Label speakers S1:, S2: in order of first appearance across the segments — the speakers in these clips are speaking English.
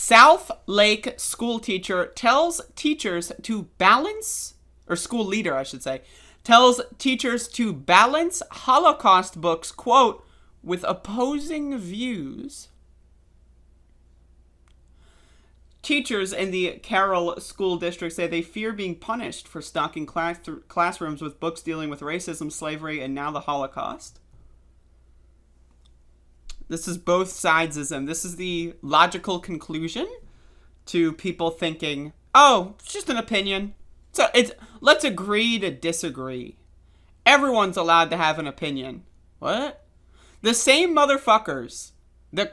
S1: South Lake school teacher tells teachers to balance, or school leader, I should say, tells teachers to balance Holocaust books, quote, with opposing views. Teachers in the Carroll School District say they fear being punished for stocking classrooms with books dealing with racism, slavery, and now the Holocaust. This is both sidesism. This is the logical conclusion to people thinking, oh, it's just an opinion. So let's agree to disagree. Everyone's allowed to have an opinion. What? The same motherfuckers that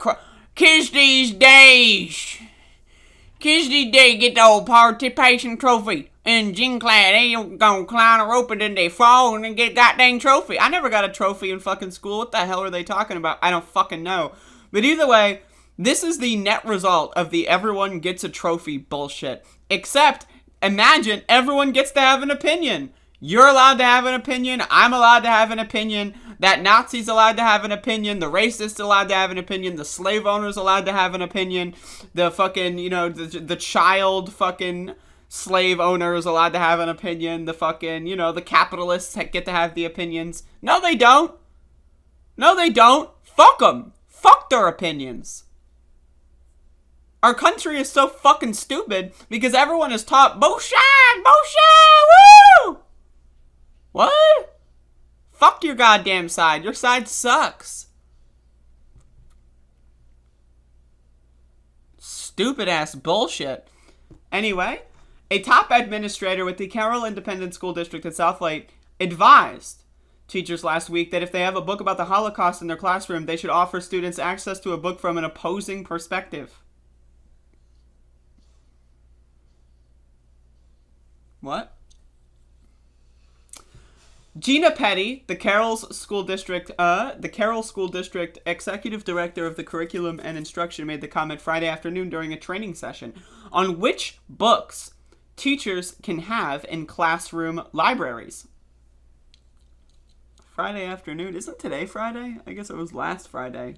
S1: kids these days get the old participation trophy. In gym class, they gonna climb a rope and then they fall and then get a goddamn trophy. I never got a trophy in fucking school. What the hell are they talking about? I don't fucking know. But either way, this is the net result of the everyone gets a trophy bullshit. Except, imagine everyone gets to have an opinion. You're allowed to have an opinion. I'm allowed to have an opinion. That Nazi's allowed to have an opinion. The racist's allowed to have an opinion. The slave owner's allowed to have an opinion. The fucking, the child fucking slave owner is allowed to have an opinion. The fucking, the capitalists get to have the opinions. No, they don't. No, they don't. Fuck them. Fuck their opinions. Our country is so fucking stupid because everyone is taught, bullshit, woo! What? Fuck your goddamn side. Your side sucks. Stupid ass bullshit. Anyway, a top administrator with the Carroll Independent School District in South Lake advised teachers last week that if they have a book about the Holocaust in their classroom, they should offer students access to a book from an opposing perspective. What? Gina Petty, the Carroll School District Executive Director of the Curriculum and Instruction, made the comment Friday afternoon during a training session on which books teachers can have in classroom libraries. Friday afternoon? Isn't today Friday? I guess it was last Friday.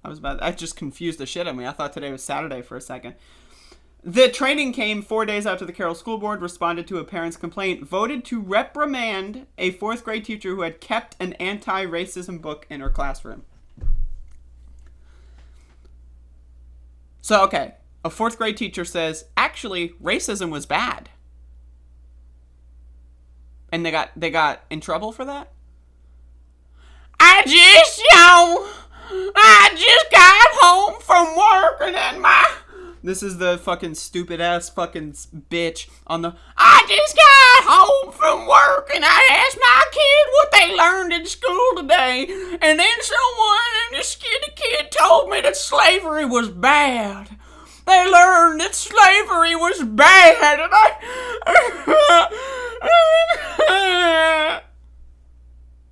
S1: I just confused the shit out of me. I thought today was Saturday for a second. The training came 4 days after the Carroll School Board responded to a parent's complaint, voted to reprimand a fourth grade teacher who had kept an anti-racism book in her classroom. So, okay, a fourth grade teacher says, actually, racism was bad. And they got in trouble for that? I just got home from work and then This is the fucking stupid ass fucking bitch on the, I just got home from work and I asked my kid what they learned in school today. And then the kid told me that slavery was bad. They learned that slavery was bad.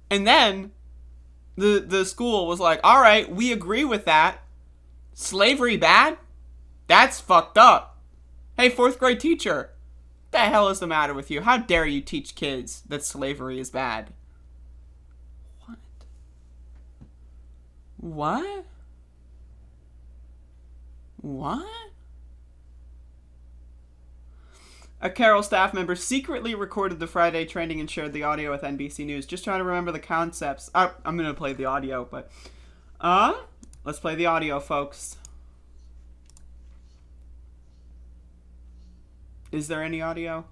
S1: And then the school was like, all right, we agree with that. Slavery bad? That's fucked up. Hey, fourth grade teacher, what the hell is the matter with you? How dare you teach kids that slavery is bad? What? A Carroll staff member secretly recorded the Friday training and shared the audio with NBC News. Just trying to remember the concepts. I'm going to play the audio, but... let's play the audio, folks. Is there any audio?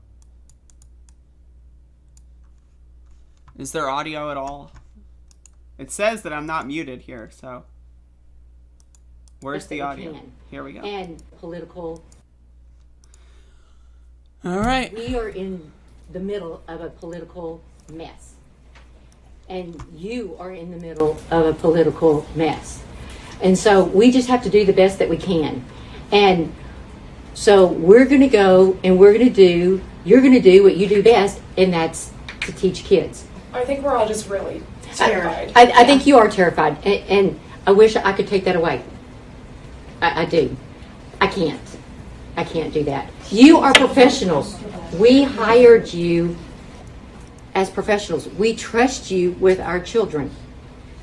S1: Is there audio at all? It says that I'm not muted here, so... Where's the audio? Here we go.
S2: And political...
S1: All right.
S2: We are in the middle of a political mess. And you are in the middle of a political mess. And so we just have to do the best that we can. And so we're going to go and you're going to do what you do best, and that's to teach kids.
S3: I think we're all just really terrified.
S2: I think you are terrified. And I wish I could take that away. I do. I can't do that. You are professionals. We hired you as professionals. We trust you with our children.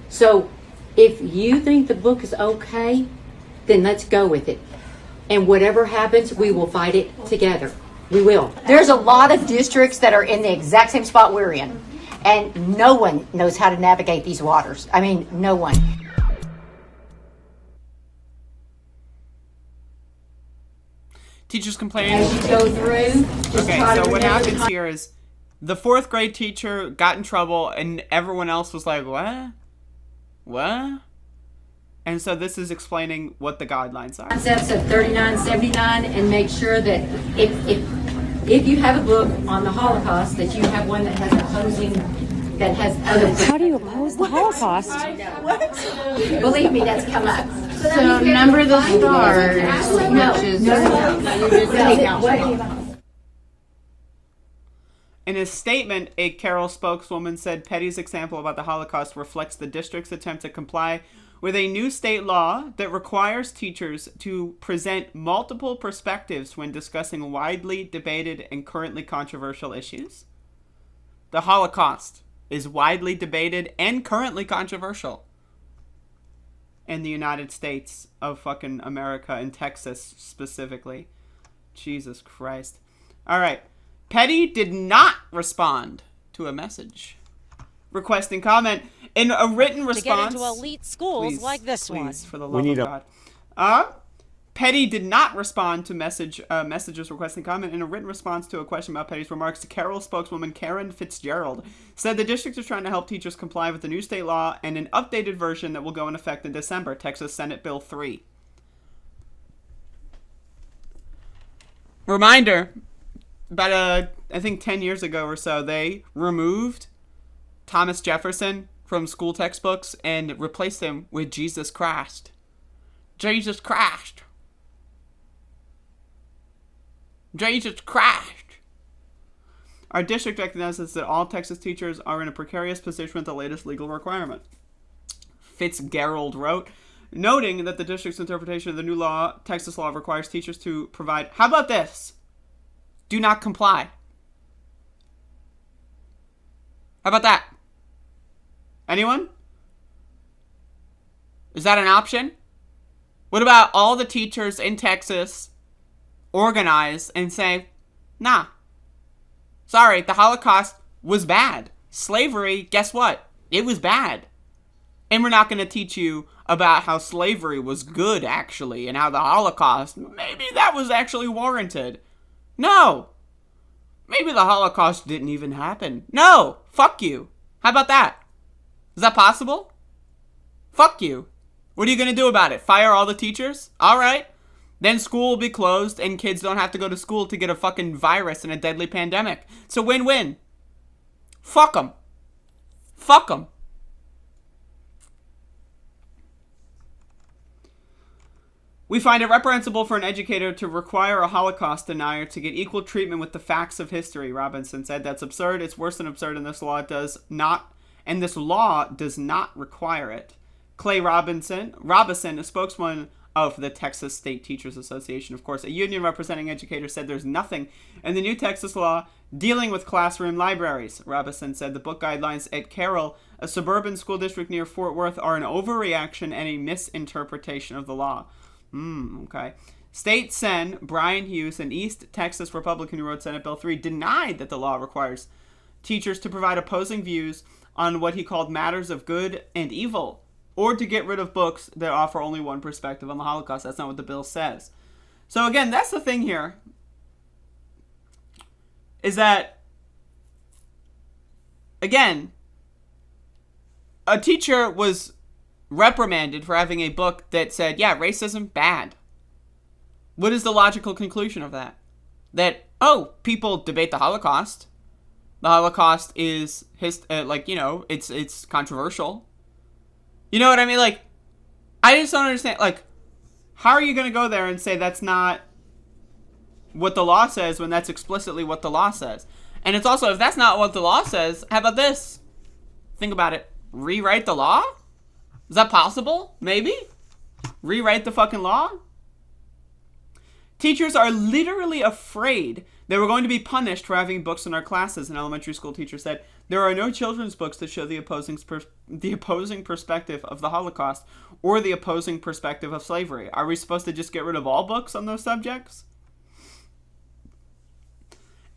S2: So if you think the book is okay, then let's go with it. And whatever happens, we will fight it together. We will.
S4: There's a lot of districts that are in the exact same spot we're in, and no one knows how to navigate these waters. I mean, no one.
S1: Teachers complain.
S2: As you go through, just
S1: Okay,
S2: try to
S1: so what
S2: remember
S1: happens here is the 4th grade teacher got in trouble and everyone else was like, what? What? And so this is explaining what the guidelines are.
S2: concepts of 3979 and make sure that if you have a book on the Holocaust, that you have one that has opposing, that has other.
S5: How do you oppose the Holocaust?
S2: Believe me, that's come up.
S5: So number the stars, which is
S1: In a statement, a Carroll spokeswoman said Petty's example about the Holocaust reflects the district's attempt to comply with a new state law that requires teachers to present multiple perspectives when discussing widely debated and currently controversial issues. The Holocaust is widely debated and currently controversial in the United States of fucking America and Texas specifically. Jesus Christ. All right. Petty did not respond to a message requesting comment in a written response.
S5: to get into elite schools like this one.
S1: For the love of God. Petty did not respond to messages requesting comment. In a written response to a question about Petty's remarks, Carroll spokeswoman Karen Fitzgerald said the district is trying to help teachers comply with the new state law and an updated version that will go in effect in December, Texas Senate Bill 3. Reminder, about I think 10 years ago or so, they removed Thomas Jefferson from school textbooks and replaced him with Jesus Christ. Jesus Christ. Jesus Christ. Our district recognizes that all Texas teachers are in a precarious position with the latest legal requirement. Fitzgerald wrote, noting that the district's interpretation of the new law, Texas law, requires teachers to provide, how about this? Do not comply. How about that? Anyone? Is that an option? What about all the teachers in Texas organize and say, nah, sorry, the Holocaust was bad. Slavery, guess what? It was bad. And we're not going to teach you about how slavery was good, actually, and how the Holocaust, maybe that was actually warranted. No. Maybe the Holocaust didn't even happen. No. Fuck you. How about that? Is that possible? Fuck you. What are you going to do about it? Fire all the teachers? All right. Then school will be closed and kids don't have to go to school to get a fucking virus and a deadly pandemic. It's a win-win. Fuck them. Fuck them. We find it reprehensible for an educator to require a Holocaust denier to get equal treatment with the facts of history, Robinson said. That's absurd. It's worse than absurd, and this law does not require it. Clay Robinson, a spokesman of the Texas State Teachers Association, of course, a union representing educators, said there's nothing in the new Texas law dealing with classroom libraries. Robinson said the book guidelines at Carroll, a suburban school district near Fort Worth, are an overreaction and a misinterpretation of the law. Okay. State Sen Brian Hughes, an East Texas Republican who wrote Senate Bill 3, denied that the law requires teachers to provide opposing views on what he called matters of good and evil, or to get rid of books that offer only one perspective on the Holocaust. That's not what the bill says. So again, that's the thing here, is that, again, a teacher was reprimanded for having a book that said, yeah, racism, bad. What is the logical conclusion of that? That, oh, people debate the Holocaust. The Holocaust is, it's controversial. You know what I mean? Like, I just don't understand. Like, how are you going to go there and say that's not what the law says when that's explicitly what the law says? And it's also, if that's not what the law says, how about this? Think about it. Rewrite the law? Is that possible? Maybe? Rewrite the fucking law? Teachers are literally afraid They were going to be punished for having books in our classes. An elementary school teacher said, "There are no children's books that show the opposing perspective of the Holocaust or the opposing perspective of slavery. Are we supposed to just get rid of all books on those subjects?"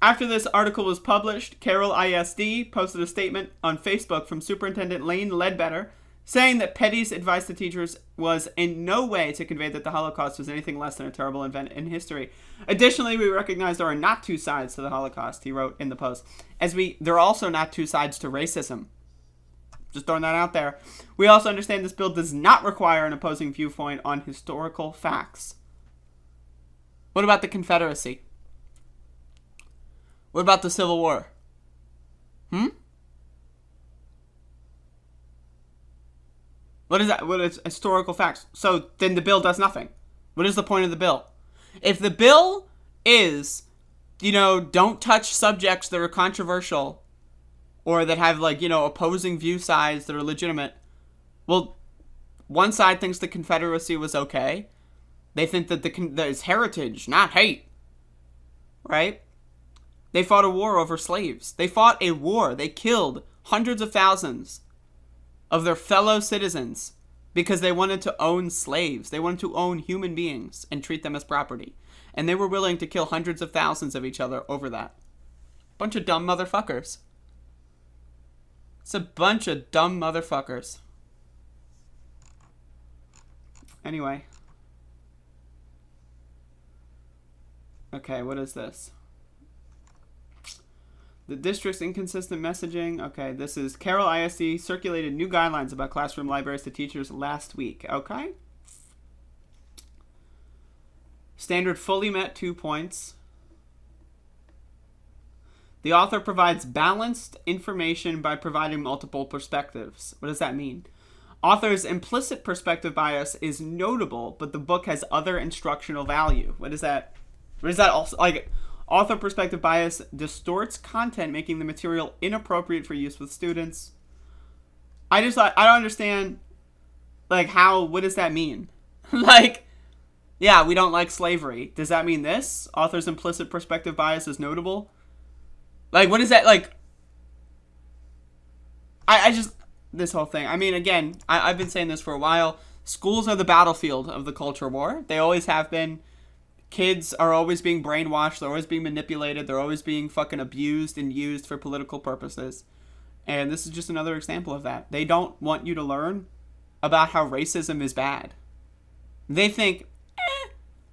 S1: After this article was published, Carroll ISD posted a statement on Facebook from Superintendent Lane Ledbetter saying that Petty's advice to teachers was in no way to convey that the Holocaust was anything less than a terrible event in history. Additionally, we recognize there are not two sides to the Holocaust, he wrote in the post. There are also not two sides to racism. Just throwing that out there. We also understand this bill does not require an opposing viewpoint on historical facts. What about the Confederacy? What about the Civil War? What is that? What is historical facts? So then the bill does nothing. What is the point of the bill? If the bill is, don't touch subjects that are controversial or that have, opposing view sides that are legitimate, well, one side thinks the Confederacy was okay. They think that that is heritage, not hate. Right? They fought a war over slaves. They fought a war. They killed hundreds of thousands of their fellow citizens because they wanted to own slaves. They wanted to own human beings and treat them as property. And they were willing to kill hundreds of thousands of each other over that. Bunch of dumb motherfuckers. It's a bunch of dumb motherfuckers. Anyway. Okay, what is this? The district's inconsistent messaging. Okay, this is Carroll ISD circulated new guidelines about classroom libraries to teachers last week. Okay. Standard fully met 2 points. The author provides balanced information by providing multiple perspectives. What does that mean? Author's implicit perspective bias is notable, but the book has other instructional value. What is that? What is that also like? Author perspective bias distorts content, making the material inappropriate for use with students. I don't understand, what does that mean? Yeah, we don't like slavery. Does that mean this? Author's implicit perspective bias is notable? What is that, this whole thing. I mean, again, I've been saying this for a while. Schools are the battlefield of the culture war. They always have been. Kids are always being brainwashed. They're always being manipulated. They're always being fucking abused and used for political purposes. And this is just another example of that. They don't want you to learn about how racism is bad. They think,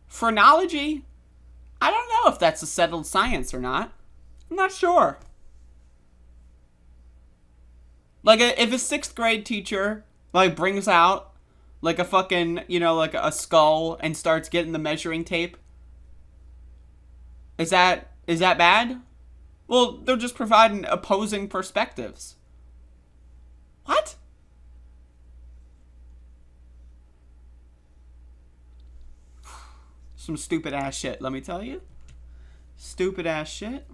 S1: phrenology, I don't know if that's a settled science or not. I'm not sure. If a 6th grade teacher, brings out, a fucking, a skull and starts getting the measuring tape, Is that bad? Well, they're just providing opposing perspectives. What? Some stupid ass shit, let me tell you. Stupid ass shit.